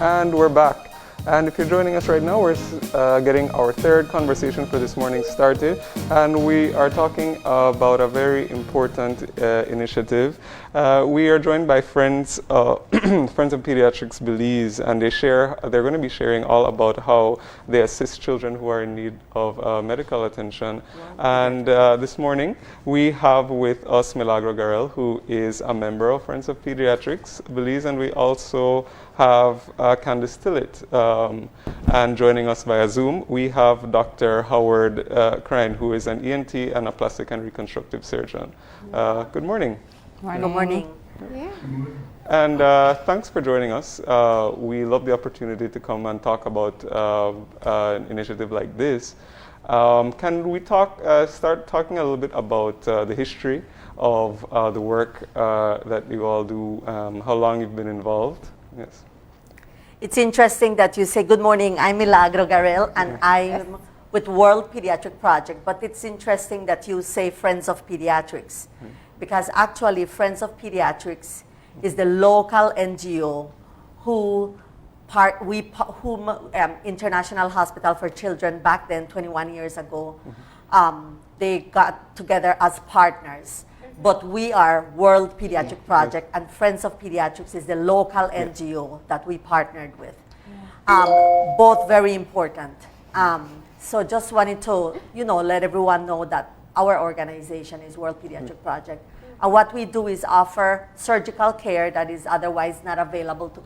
And we're back. And if you're joining us right now, we're getting our third conversation for this morning started. And we are talking about a very important initiative. We are joined by Friends of Pediatrics Belize, and they're going to be sharing all about how they assist children who are in need of medical attention. And this morning, we have with us Milagro Garel, who is a member of Friends of Pediatrics Belize, and we also have Khandice and joining us via Zoom, we have Dr. Howard Krein, who is an ENT and a plastic and reconstructive surgeon. Good morning. Good morning. Yeah. And thanks for joining us. We love the opportunity to come and talk about an initiative like this. Can we start talking a little bit about the history of the work that you all do, how long you've been involved? Yes. It's interesting that you say, good morning, I'm Milagro Garel, and I'm with World Pediatric Project, but it's interesting that you say Friends of Pediatrics, because actually Friends of Pediatrics is the local NGO who International Hospital for Children back then, 21 years ago, they got together as partners. But we are World Pediatric Project, and Friends of Pediatrics is the local NGO that we partnered with. Both very important. So just wanted to, let everyone know that our organization is World Pediatric Project. And what we do is offer surgical care that is otherwise not available to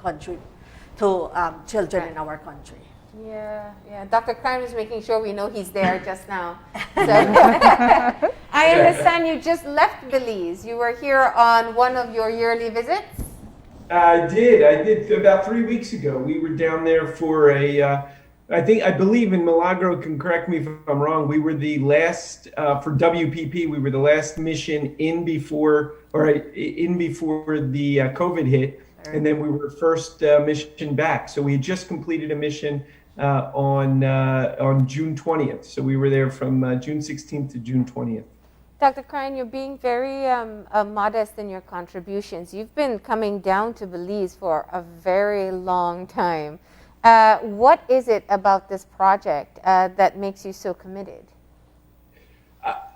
children in our country. Yeah. Dr. Krein was making sure we know he's there just now. So I understand you just left Belize. You were here on one of your yearly visits? I did about 3 weeks ago. We were down there for I believe, and Milagro can correct me if I'm wrong, we were the last, for WPP, we were the last mission in before the COVID hit. And then we were first mission back. So we had just completed a mission on June 20th. So we were there from June 16th to June 20th. Dr. Krein, you're being very modest in your contributions. You've been coming down to Belize for a very long time. What is it about this project that makes you so committed?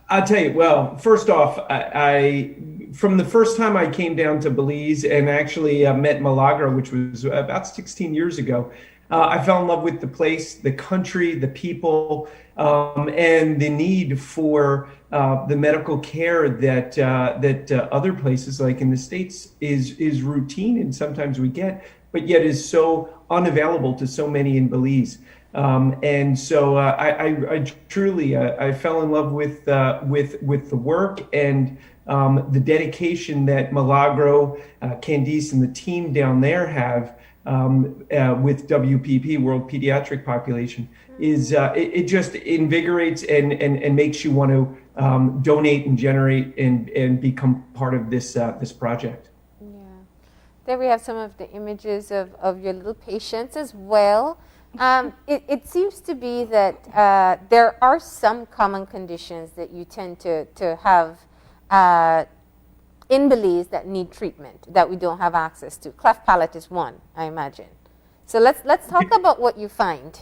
I'll tell you, well, first off, I from the first time I came down to Belize and actually met Milagro, which was about 16 years ago, I fell in love with the place, the country, the people, and the need for the medical care that other places like in the States is routine and sometimes we get, but yet is so unavailable to so many in Belize. And so I truly fell in love with the work and the dedication that Milagro, Khandice, and the team down there have with WPP, World Pediatric Population, is it just invigorates and makes you want to donate and generate and become part of this project. Yeah, there we have some of the images of your little patients as well. It seems to be that there are some common conditions that you tend to have in Belize that need treatment that we don't have access to. Cleft palate is one, I imagine. So let's talk about what you find.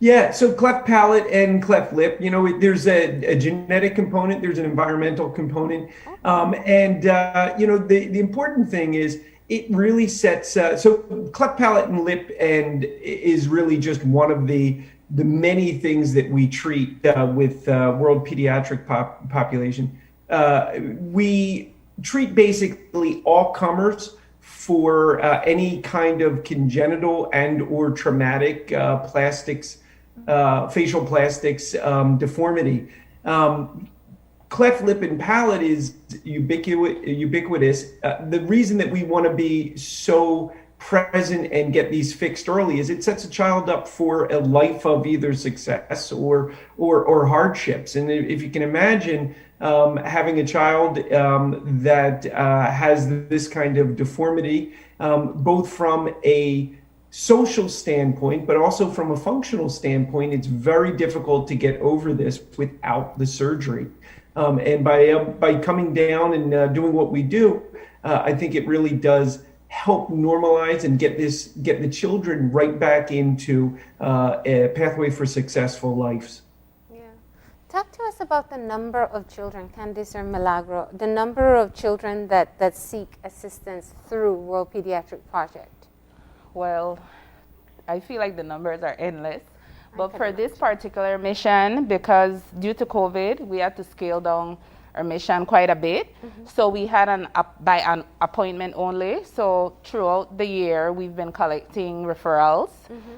Yeah, so cleft palate and cleft lip, there's a genetic component, there's an environmental component, and the important thing is it really sets, so cleft palate and lip and is really just one of the many things that we treat with World Pediatric Population. We treat basically all comers for any kind of congenital and or traumatic plastics, facial plastics deformity. Cleft lip and palate is ubiquitous. The reason that we want to be so present and get these fixed early is it sets a child up for a life of either success or hardships. And if you can imagine having a child that has this kind of deformity, both from a social standpoint, but also from a functional standpoint, it's very difficult to get over this without the surgery. And by coming down and doing what we do, I think it really does help normalize and get the children right back into a pathway for successful lives. Yeah. Talk to us about the number of children, Khandice or Milagro, the number of children that seek assistance through World Pediatric Project. Well, I feel like the numbers are endless. But for this particular mission, because due to COVID, we had to scale down our mission quite a bit. So we had by an appointment only. So throughout the year, we've been collecting referrals.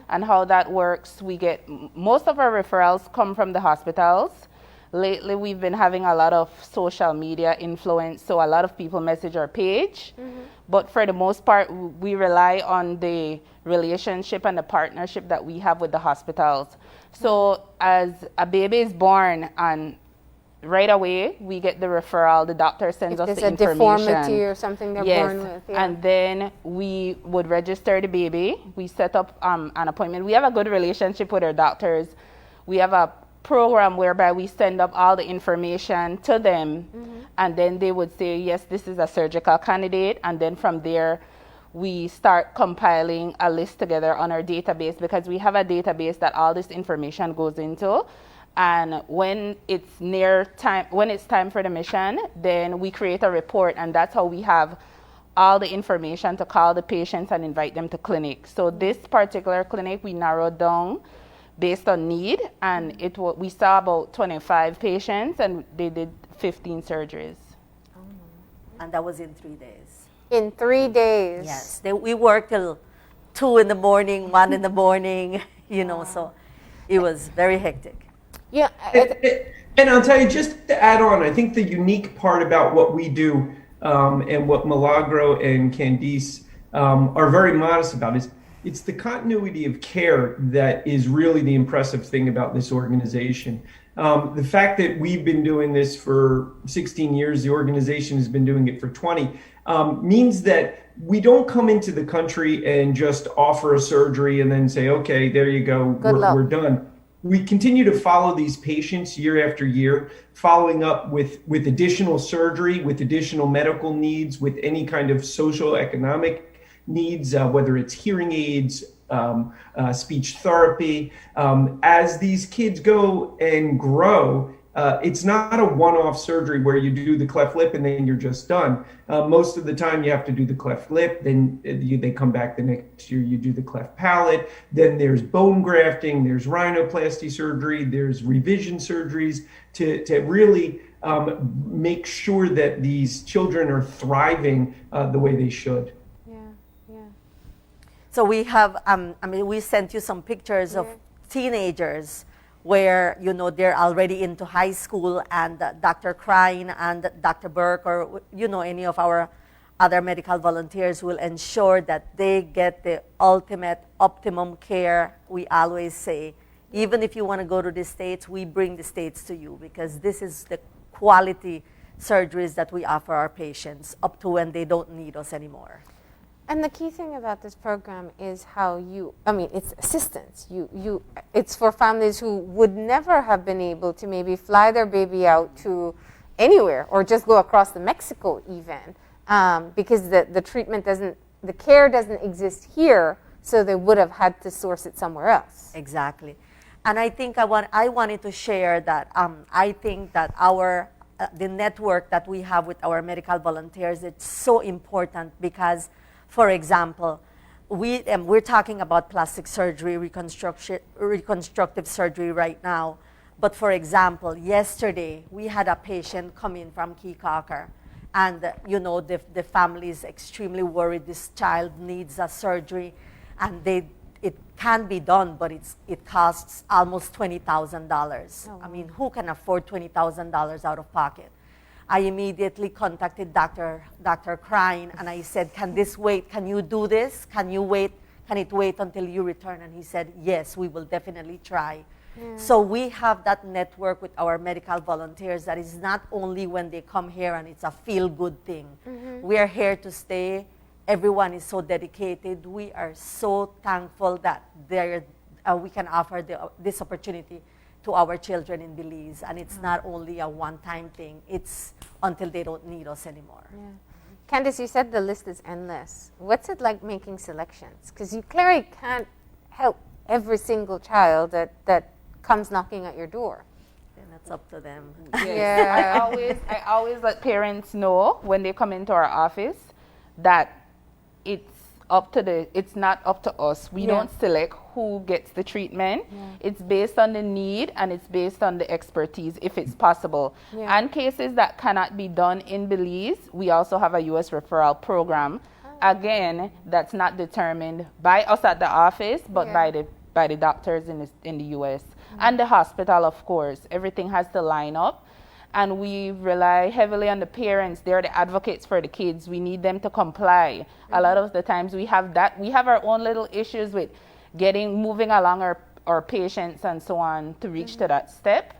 And how that works, we get most of our referrals come from the hospitals. Lately, we've been having a lot of social media influence, so a lot of people message our page. But for the most part, we rely on the relationship and the partnership that we have with the hospitals. So as a baby is born, and right away we get the referral, the doctor sends us the information. There's a deformity or something they're born with. Yeah. And then we would register the baby. We set up an appointment. We have a good relationship with our doctors. We have a program whereby we send up all the information to them, and then they would say, yes, this is a surgical candidate, and then from there we start compiling a list together on our database, because we have a database that all this information goes into. And when it's time for the mission, then we create a report, and that's how we have all the information to call the patients and invite them to clinic. So this particular clinic we narrowed down based on need, and we saw about 25 patients, and they did 15 surgeries. And that was in 3 days. In 3 days? Yes. We worked till 2 in the morning, 1 in the morning, so it was very hectic. Yeah. And I'll tell you, just to add on, I think the unique part about what we do and what Milagro and Khandice are very modest about is it's the continuity of care that is really the impressive thing about this organization. The fact that we've been doing this for 16 years, the organization has been doing it for 20, means that we don't come into the country and just offer a surgery and then say, okay, there you go, we're done. We continue to follow these patients year after year, following up with additional surgery, with additional medical needs, with any kind of social economic needs, whether it's hearing aids, speech therapy. As these kids go and grow, it's not a one-off surgery where you do the cleft lip and then you're just done. Most of the time you have to do the cleft lip, then they come back the next year, you do the cleft palate, then there's bone grafting, there's rhinoplasty surgery, there's revision surgeries to really make sure that these children are thriving the way they should. So we have, we sent you some pictures of teenagers where, they're already into high school, and Dr. Krein and Dr. Burke, or, any of our other medical volunteers will ensure that they get the ultimate optimum care. We always say, even if you want to go to the States, we bring the States to you, because this is the quality surgeries that we offer our patients up to when they don't need us anymore. And the key thing about this program is how it's assistance. It's for families who would never have been able to maybe fly their baby out to anywhere, or just go across the Mexico even, because the treatment the care doesn't exist here, so they would have had to source it somewhere else. Exactly. And I think I wanted to share that I think that the network that we have with our medical volunteers, it's so important, because for example, we're talking about plastic surgery, reconstructive surgery right now. But for example, yesterday we had a patient come in from Keycocker, and the family is extremely worried. This child needs a surgery, and it can be done, but it costs almost $20,000. Oh, wow. I mean, who can afford $20,000 out of pocket? I immediately contacted Dr. Krein, and I said, can this wait? Can you do this? Can you wait? Can it wait until you return? And he said, yes, we will definitely try. Yeah. So we have that network with our medical volunteers that is not only when they come here and it's a feel-good thing. Mm-hmm. We are here to stay. Everyone is so dedicated. We are so thankful that we can offer this opportunity to our children in Belize, and it's not only a one-time thing, it's until they don't need us anymore. Yeah. Khandice, you said the list is endless. What's it like making selections? Because you clearly can't help every single child that comes knocking at your door. And that's up to them. Yeah. I always let parents know when they come into our office that it's not up to us. We don't select who gets the treatment. It's based on the need and it's based on the expertise if it's possible. And cases that cannot be done in Belize, we also have a U.S. referral program. Again, that's not determined by us at the office, but by the doctors in the U.S. And the hospital, of course. Everything has to line up. And we rely heavily on the parents. They're the advocates for the kids. We need them to comply. A lot of the times we have our own little issues with moving along our patients and so on to reach to that step.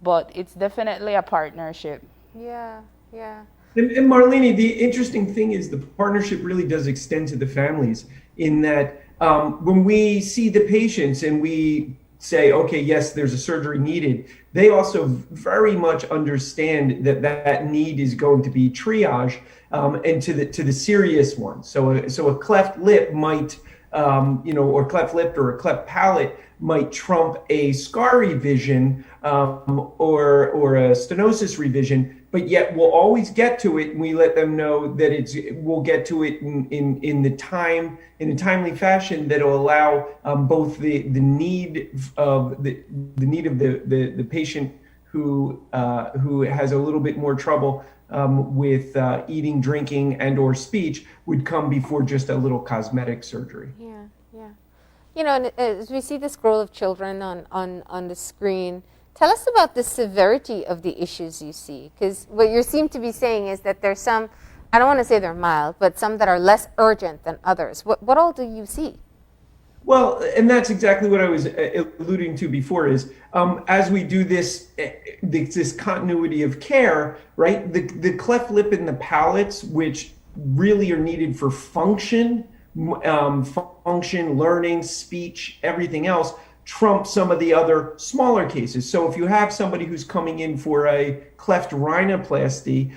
But it's definitely a partnership. Yeah. And Marlene, the interesting thing is the partnership really does extend to the families in that when we see the patients and we say, okay, yes, there's a surgery needed, they also very much understand that need is going to be triage and to the serious one. So a cleft lip might, or cleft lip or a cleft palate might trump a scar revision or a stenosis revision, but yet we'll always get to it, and we let them know that we'll get to it in a timely fashion that'll allow both the need of the patient who has a little bit more trouble with eating, drinking, and or speech would come before just a little cosmetic surgery. Yeah. And as we see the scroll of children on the screen, tell us about the severity of the issues you see. Because what you seem to be saying is that there's some, I don't want to say they're mild, but some that are less urgent than others. What all do you see? Well, and that's exactly what I was alluding to before is as we do this continuity of care, right? The cleft lip and the palates, which really are needed for function, learning, speech, everything else, trump some of the other smaller cases. So if you have somebody who's coming in for a cleft rhinoplasty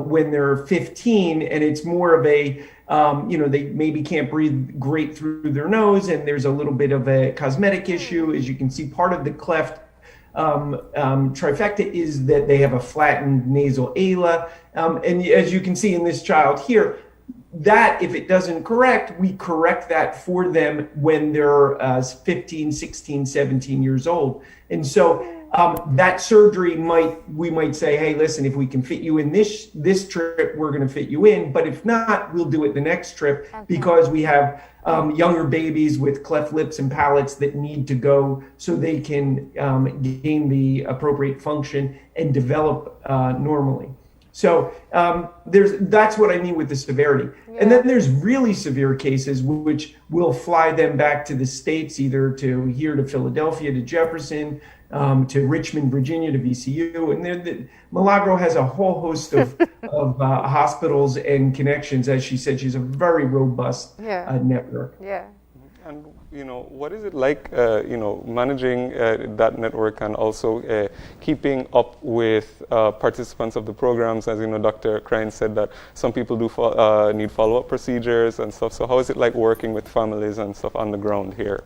when they're 15 and it's more of a, they maybe can't breathe great through their nose and there's a little bit of a cosmetic issue. As you can see, part of the cleft trifecta is that they have a flattened nasal ala. And as you can see in this child here, that if it doesn't correct, we correct that for them when they're 15, 16, 17 years old. And so that surgery we might say, hey, listen, if we can fit you in this trip, we're going to fit you in. But if not, we'll do it the next trip because we have younger babies with cleft lips and palates that need to go so they can gain the appropriate function and develop normally. So that's what I mean with the severity. Yeah. And then there's really severe cases which will fly them back to the States, either to Philadelphia, to Jefferson, to Richmond, Virginia, to VCU. And Milagro has a whole host of hospitals and connections. As she said, she's a very robust network. Yeah. And what is it like, managing that network and also keeping up with participants of the programs? As Dr. Krein said that some people do need follow-up procedures and stuff. So how is it like working with families and stuff on the ground here?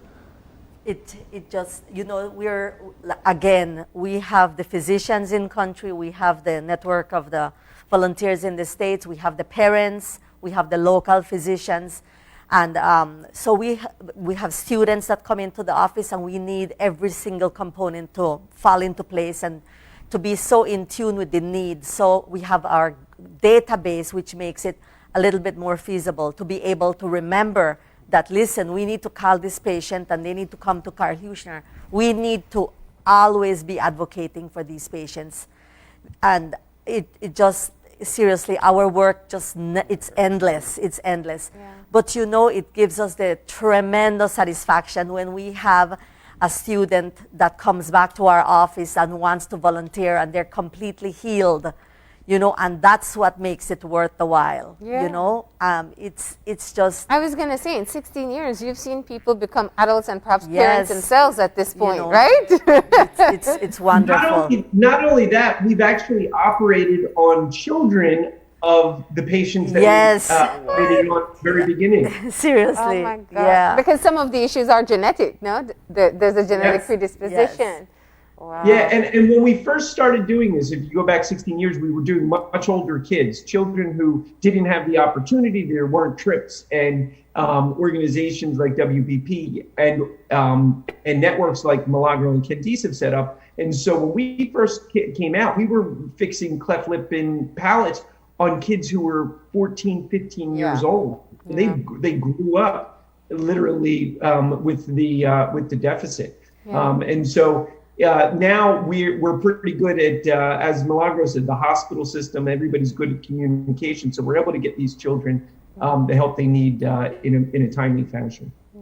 It just, we have the physicians in country, we have the network of the volunteers in the States, we have the parents, we have the local physicians. And so we have students that come into the office, and we need every single component to fall into place and to be so in tune with the needs. So we have our database, which makes it a little bit more feasible to be able to remember that, listen, we need to call this patient and they need to come to Carl Huchner. We need to always be advocating for these patients. And it just, seriously, our work it's endless. It's endless. Yeah. But it gives us the tremendous satisfaction when we have a student that comes back to our office and wants to volunteer and they're completely healed, and that's what makes it worth the while. Yeah. It's just. I was going to say, in 16 years, you've seen people become adults and perhaps parents themselves at this point, right? It's wonderful. Not only that, we've actually operated on children of the patients that Yes. we treated on the very beginning. Seriously. Oh my God. Yeah. Because some of the issues are genetic, no? There's a genetic Yes. predisposition. Wow. Yeah, and when we first started doing this, if you go back 16 years, we were doing much older kids, children who didn't have the opportunity. There weren't trips, and organizations like WPP and networks like Milagro and Khandice have set up. And so when we first came out, we were fixing cleft lip and palates on kids who were 14, 15 years old. Yeah. They grew up literally with the deficit, and so. Now we're pretty good at, as Milagro said, the hospital system. Everybody's good at communication, so we're able to get these children the help they need in a timely fashion. Yeah.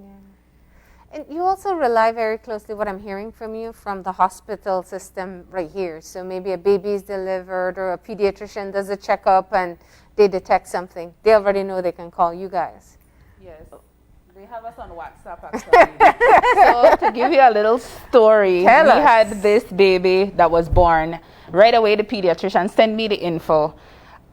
And you also rely very closely, what I'm hearing from you, from the hospital system right here. So maybe a baby is delivered or a pediatrician does a checkup and they detect something. They already know they can call you guys. Yes. They have us on WhatsApp actually. So to give you a little story, Tell we us. had this baby that was born. Right away, the pediatrician sent me the info.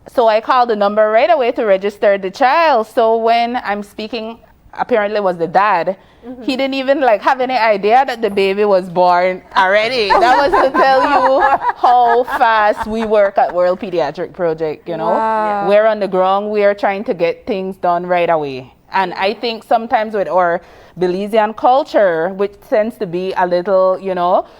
So I called the number right away to register the child. So when I'm speaking, apparently it was the dad, he didn't even have any idea that the baby was born already. That was to tell you how fast we work at World Pediatric Project, you know. Wow. We're on the ground, we are trying to get things done right away. And I think sometimes with our Belizean culture, which tends to be a little,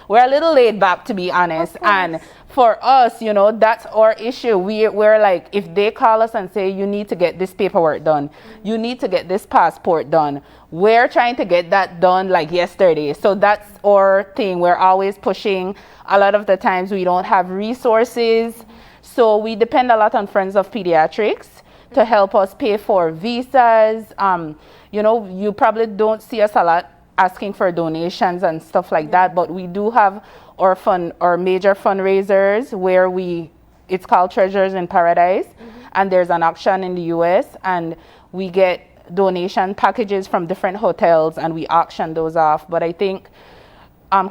we're a little laid back, to be honest. And for us, that's our issue. We're like, if they call us and say, you need to get this paperwork done, you need to get this passport done, we're trying to get that done like yesterday. So that's our thing. We're always pushing. A lot of the times we don't have resources. So we depend a lot on Friends of Pediatrics to help us pay for visas. You probably don't see us a lot asking for donations and stuff like that, but we do have our major fundraisers where it's called Treasures in Paradise, and there's an auction in the US, and we get donation packages from different hotels and we auction those off. But I think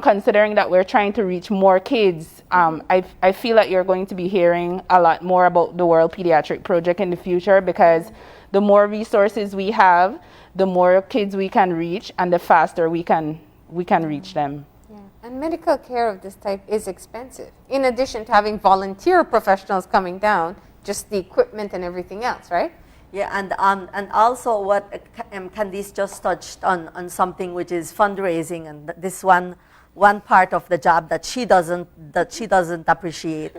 considering that we're trying to reach more kids, I feel that you're going to be hearing a lot more about the World Pediatric Project in the future, because the more resources we have, the more kids we can reach, and the faster we can reach them. Yeah. And medical care of this type is expensive. In addition to having volunteer professionals coming down, just the equipment and everything else, right? Yeah, and also what Khandice just touched on something, which is fundraising, and this one part of the job that she doesn't appreciate.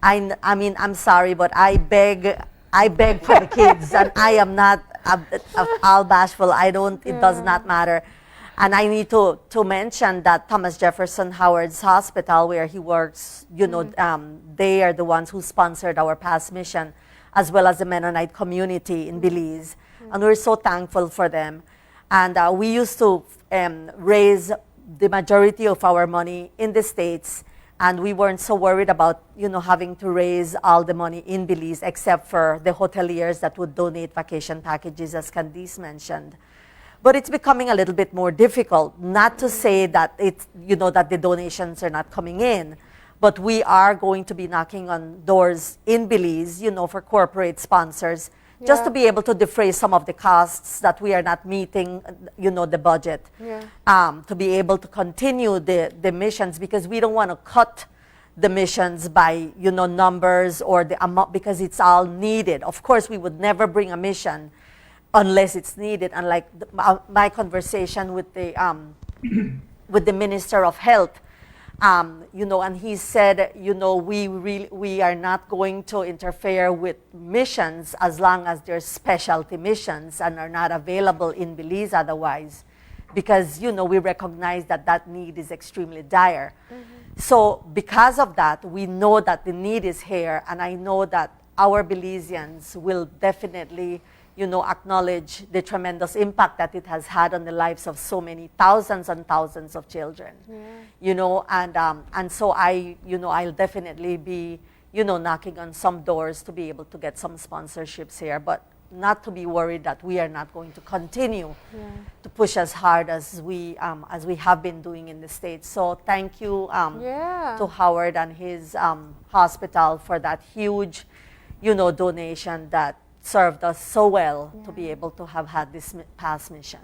I mean, I'm sorry, but I beg for the kids, and I am not all bashful. It does not matter. And I need to mention that Thomas Jefferson Howard's Hospital, where he works, they are the ones who sponsored our past mission, as well as the Mennonite community in Belize. And we're so thankful for them. And we used to raise the majority of our money in the States, and we weren't so worried about, having to raise all the money in Belize, except for the hoteliers that would donate vacation packages, as Khandice mentioned. But it's becoming a little bit more difficult, not to say that that the donations are not coming in, but we are going to be knocking on doors in Belize, for corporate sponsors, just to be able to defray some of the costs that we are not meeting, the budget, to be able to continue the missions, because we don't want to cut the missions by, numbers or the amount, because it's all needed. Of course, we would never bring a mission unless it's needed. And like my conversation with the Minister of Health, and he said, we are not going to interfere with missions as long as they're specialty missions and are not available in Belize otherwise, because, we recognize that need is extremely dire. So because of that, we know that the need is here, and I know that our Belizeans will definitely acknowledge the tremendous impact that it has had on the lives of so many thousands and thousands of children. And so I'll definitely be, knocking on some doors to be able to get some sponsorships here, but not to be worried that we are not going to continue to push as hard as we have been doing in the States. So thank you to Howard and his hospital for that huge donation that served us so well to be able to have had this past mission.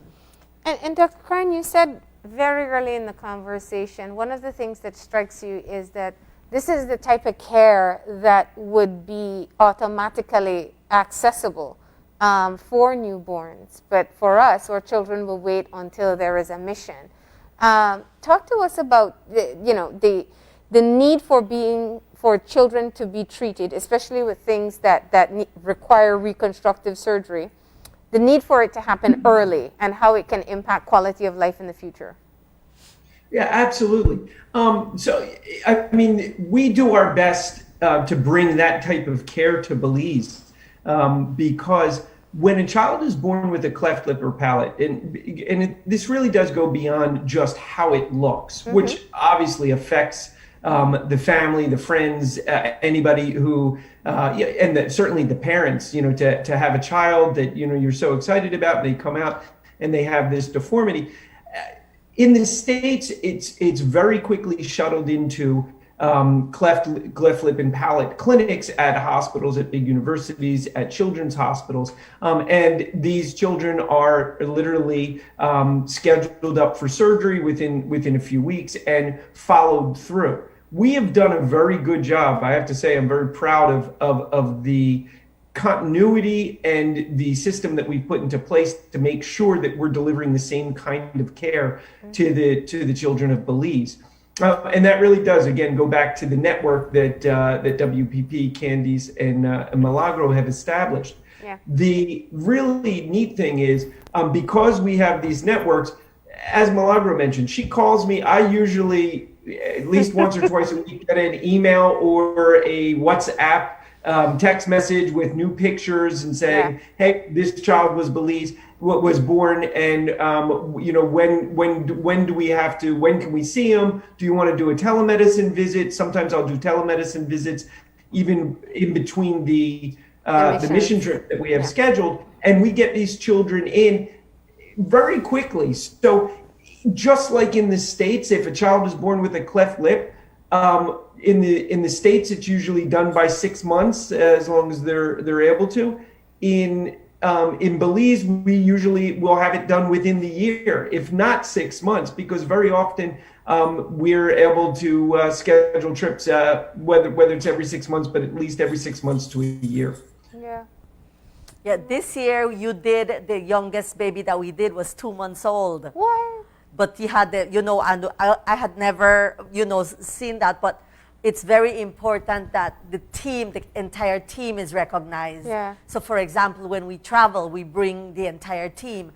And Dr. Krein, you said very early in the conversation, one of the things that strikes you is that this is the type of care that would be automatically accessible for newborns, but for us, our children will wait until there is a mission. Talk to us about the need for children to be treated, especially with things that require reconstructive surgery, the need for it to happen early, and how it can impact quality of life in the future. Yeah, absolutely. So, I mean, we do our best to bring that type of care to Belize because when a child is born with a cleft lip or palate, this really does go beyond just how it looks, which obviously affects the family, the friends, anybody who, and certainly the parents, to have a child that, you're so excited about, they come out and they have this deformity. In the States, it's very quickly shuttled into cleft lip and palate clinics at hospitals, at big universities, at children's hospitals. And these children are literally scheduled up for surgery within a few weeks and followed through. We have done a very good job. I have to say, I'm very proud of the continuity and the system that we've put into place to make sure that we're delivering the same kind of care to the children of Belize. And that really does, again, go back to the network that WPP, Khandice, and Milagro have established. Yeah. The really neat thing is, because we have these networks, as Milagro mentioned, she calls me. I usually, at least once or twice a week, get an email or a WhatsApp text message with new pictures and saying, hey, this child was born, and when do we have to, when can we see him? Do you want to do a telemedicine visit? Sometimes I'll do telemedicine visits even in between the mission trip that we have scheduled, and we get these children in very quickly. So just like in the States, if a child is born with a cleft lip, in the States, it's usually done by 6 months, as long as they're able to. In Belize, we usually will have it done within the year, if not 6 months, because very often we're able to schedule trips, whether it's every 6 months, but at least every 6 months to a year. Yeah, this year the youngest baby that we did was 2 months old. What? But he had and I had never, seen that, but it's very important that the entire team is recognized. Yeah. So for example, when we travel, we bring the entire team,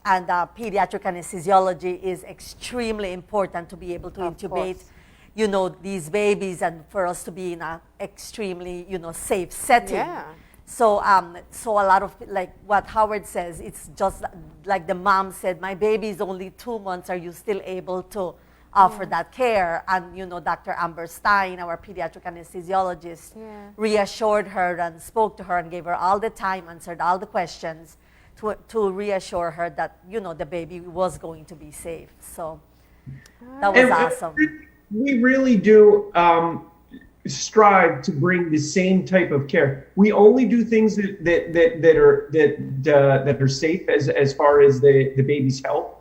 and pediatric anesthesiology is extremely important to be able to intubate, these babies, and for us to be in an extremely, safe setting. Yeah. So, so a lot of, like what Howard says, it's just like the mom said, my baby is only 2 months. Are you still able to offer that care? And, Dr. Amber Stein, our pediatric anesthesiologist, reassured her and spoke to her and gave her all the time, answered all the questions to reassure her that, the baby was going to be safe. So that was awesome. We really do strive to bring the same type of care. We only do things that are safe as far as the baby's health.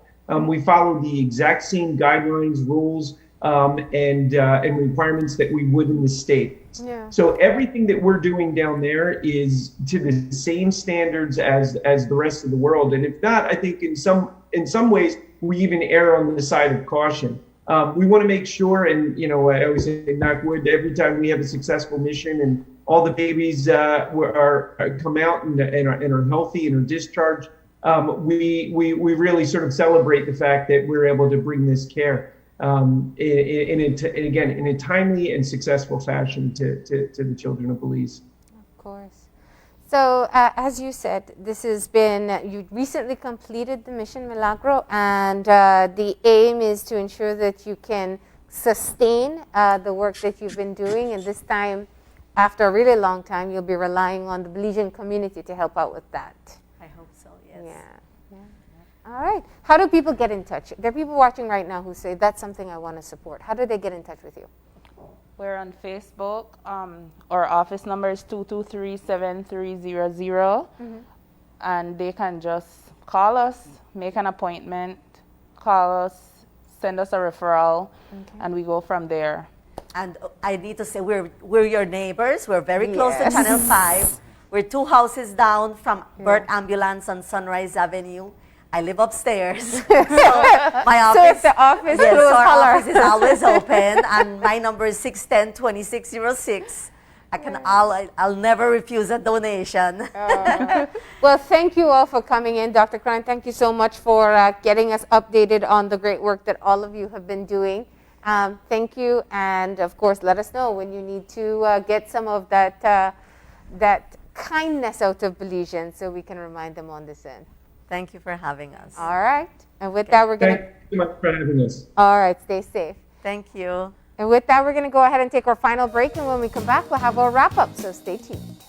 We follow the exact same guidelines, rules, and requirements that we would in the States. Yeah. So everything that we're doing down there is to the same standards as the rest of the world. And if not, I think in some ways we even err on the side of caution. We want to make sure, and I always say, knock wood, every time we have a successful mission and all the babies come out and are healthy and are discharged, we really sort of celebrate the fact that we're able to bring this care in a timely and successful fashion to the children of Belize. Of course. So as you said, this has been, you recently completed the mission Milagro, and the aim is to ensure that you can sustain the work that you've been doing, and this time, after a really long time, you'll be relying on the Belizean community to help out with that. I hope so, yes. Yeah. All right. How do people get in touch? There are people watching right now who say, that's something I want to support. How do they get in touch with you? We're on Facebook. Our office number is 223-7300. And they can just call us, make an appointment, call us, send us a referral, and we go from there. And I need to say, we're your neighbors. We're very close to Yes. Channel 5. We're 2 houses down from Birth Ambulance on Sunrise Avenue. I live upstairs. So my office, So if the office yes, closed, so our holler. office is always open, and my number is 610-2606. I'll never refuse a donation. Well, thank you all for coming in. Dr. Krein, thank you so much for getting us updated on the great work that all of you have been doing. Thank you, and of course, let us know when you need to get some of that kindness out of Belizeans so we can remind them on this end. Thank you for having us. All right, and with that, we're going to... Thank you so much for having us. All right, stay safe. Thank you. And with that, we're going to go ahead and take our final break, and when we come back, we'll have our wrap-up, so stay tuned.